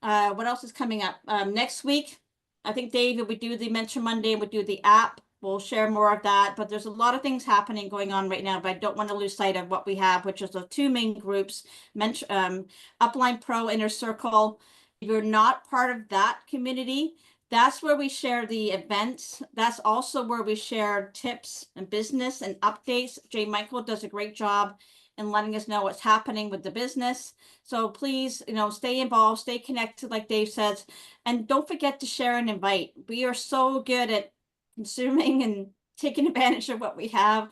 what else is coming up? Next week, I think David would do the Mentor Monday, would do the app. We'll share more of that, but there's a lot of things happening going on right now, but I don't want to lose sight of what we have, which is the two main groups, Upline Pro, Inner Circle. If you're not part of that community, that's where we share the events. That's also where we share tips and business and updates. Jay Michael does a great job in letting us know what's happening with the business. So please, you know, stay involved, stay connected, like Dave says, and don't forget to share and invite. We are so good at consuming and taking advantage of what we have,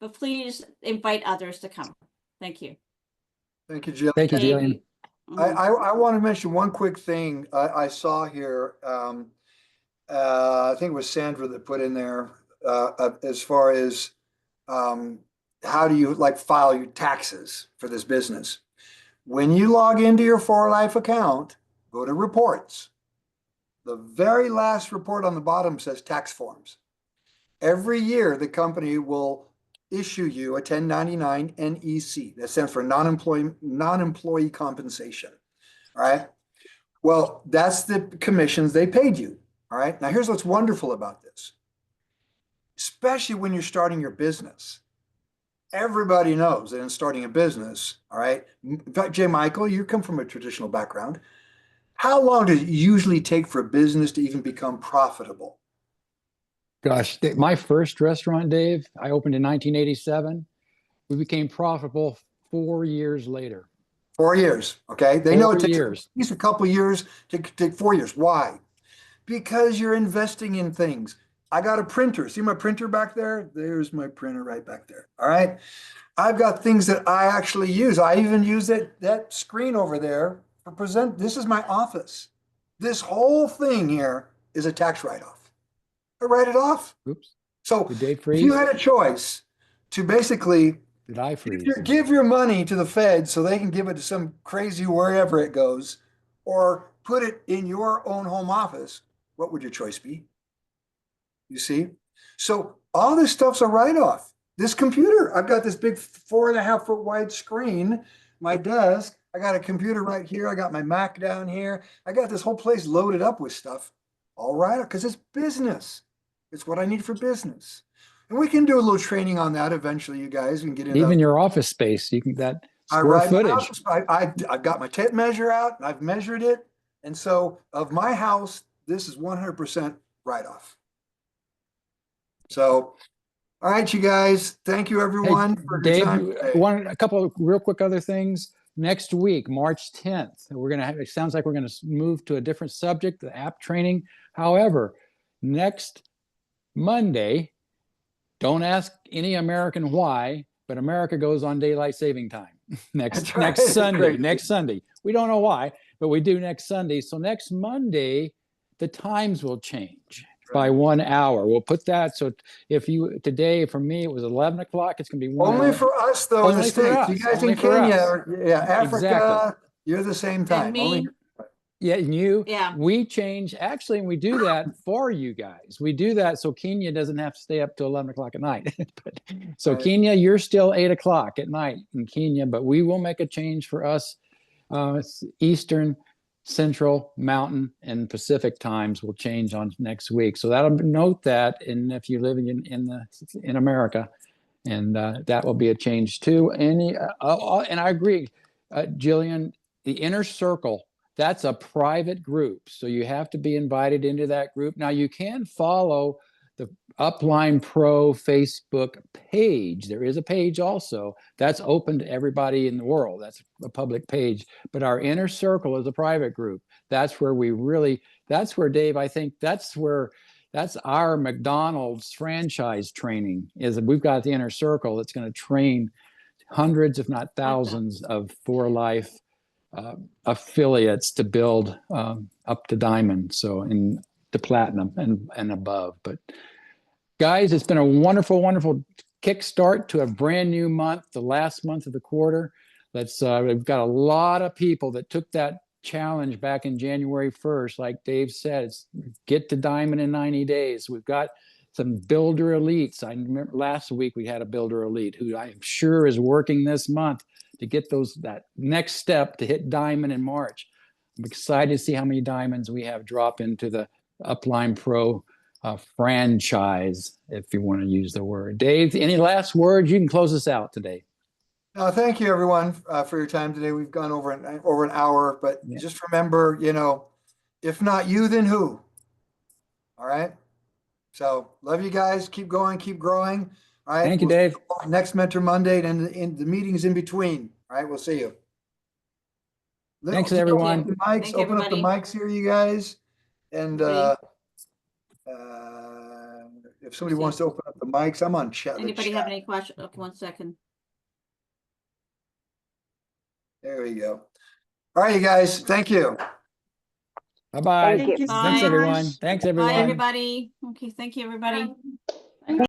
but please invite others to come. Thank you. Thank you, Jill. Thank you, Jillian. I want to mention one quick thing I saw here. I think it was Sandra that put in there as far as how do you like file your taxes for this business. When you log into your 4Life account, go to reports. The very last report on the bottom says tax forms. Every year, the company will issue you a 1099 NEC. That stands for non-employee compensation. All right. Well, that's the commissions they paid you. All right. Now, here's what's wonderful about this, especially when you're starting your business. Everybody knows that in starting a business, all right. In fact, Jay Michael, you come from a traditional background. How long does it usually take for a business to even become profitable? Gosh, my first restaurant, Dave, I opened in 1987. We became profitable 4 years later. 4 years. Okay. They know it 4 takes years. at least a couple of years to take 4 years. Why? Because you're investing in things. I got a printer. See my printer back there? There's my printer right back there. All right. I've got things that I actually use. I even use that screen over there for present. This is my office. This whole thing here is a tax write-off. I write it off. Oops. So Did Dave if freeze? you had a choice to basically Did I freeze? give your money to the Fed so they can give it to some crazy wherever it goes, or put it in your own home office, what would your choice be? You see? So all this stuff's a write-off. This computer, I've got this big 4.5 foot wide screen, my desk. I got a computer right here. I got my Mac down here. I got this whole place loaded up with stuff. All right, because it's business. It's what I need for business. And we can do a little training on that eventually, you guys. We can get into Even your office space, you can that I square ride my footage. house. I've got my tape measure out and I've measured it. And so of my house, this is 100% write-off. So, all right, you guys, thank you everyone for your time Dave, today. a couple of real quick other things. Next week, March 10th, we're going to have, it sounds like we're going to move to a different subject, the app training. However, next Monday, don't ask any American why, but America goes on daylight saving time That's right. next Sunday. Great. Next Sunday. We don't know why, but we do next Sunday. So next Monday, the times will change by Right. 1 hour. We'll put that. So if you today, for me, it was 11 o'clock. It's going to be 1 Only hour. for us though in the Only for States. You us, guys only in for Kenya, us. yeah, Africa, Exactly. you're the same time. And Only me, Yeah, and you, yeah. we change, actually, and we do that for you guys. We do that so Kenya doesn't have to stay up till 11 o'clock at night. But, so Right. Kenya, you're still 8 o'clock at night in Kenya, but we will make a change for us. Eastern, Central, Mountain, and Pacific times will change on next week. So that'll note that, and if you're living in America, and that will be a change too. And I agree, Jillian, the inner circle, that's a private group. So you have to be invited into that group. Now you can follow the Upline Pro Facebook page. There is a page also that's open to everybody in the world. That's a public page, but our inner circle is a private group. That's where that's where, Dave, I think that's our McDonald's franchise training is. We've got the inner circle that's going to train hundreds, if not thousands, of For Life affiliates to build up to diamond, so in to platinum and above. But guys, it's been a wonderful, wonderful kickstart to a brand new month, the last month of the quarter. We've got a lot of people that took that challenge back in January 1st. Like Dave said, it's get to diamond in 90 days. We've got some builder elites. I remember last week we had a builder elite who I'm sure is working this month to get that next step to hit diamond in March. I'm excited to see how many diamonds we have drop into the Upline Pro franchise, if you want to use the word. Dave, any last words? You can close us out today. Thank you everyone for your time today. We've gone over an hour, but Yeah. just remember, if not you, then who? All right. So love you guys. Keep going, keep growing. All right. Thank you, Dave. Next Mentor Monday and in the meetings in between. All right. We'll see you. Thanks, Open up everyone. the mics. Thank you, Open up the everybody. mics here, you guys. And Okay. if somebody wants to open up the mics, I'm on chat. Anybody have any questions? Okay, 1 second. There we go. All right, you guys. Thank you. Bye-bye. Thank you. Thanks, Bye. everyone. Thanks, everyone. Bye, everybody. Okay, thank you, everybody. Bye.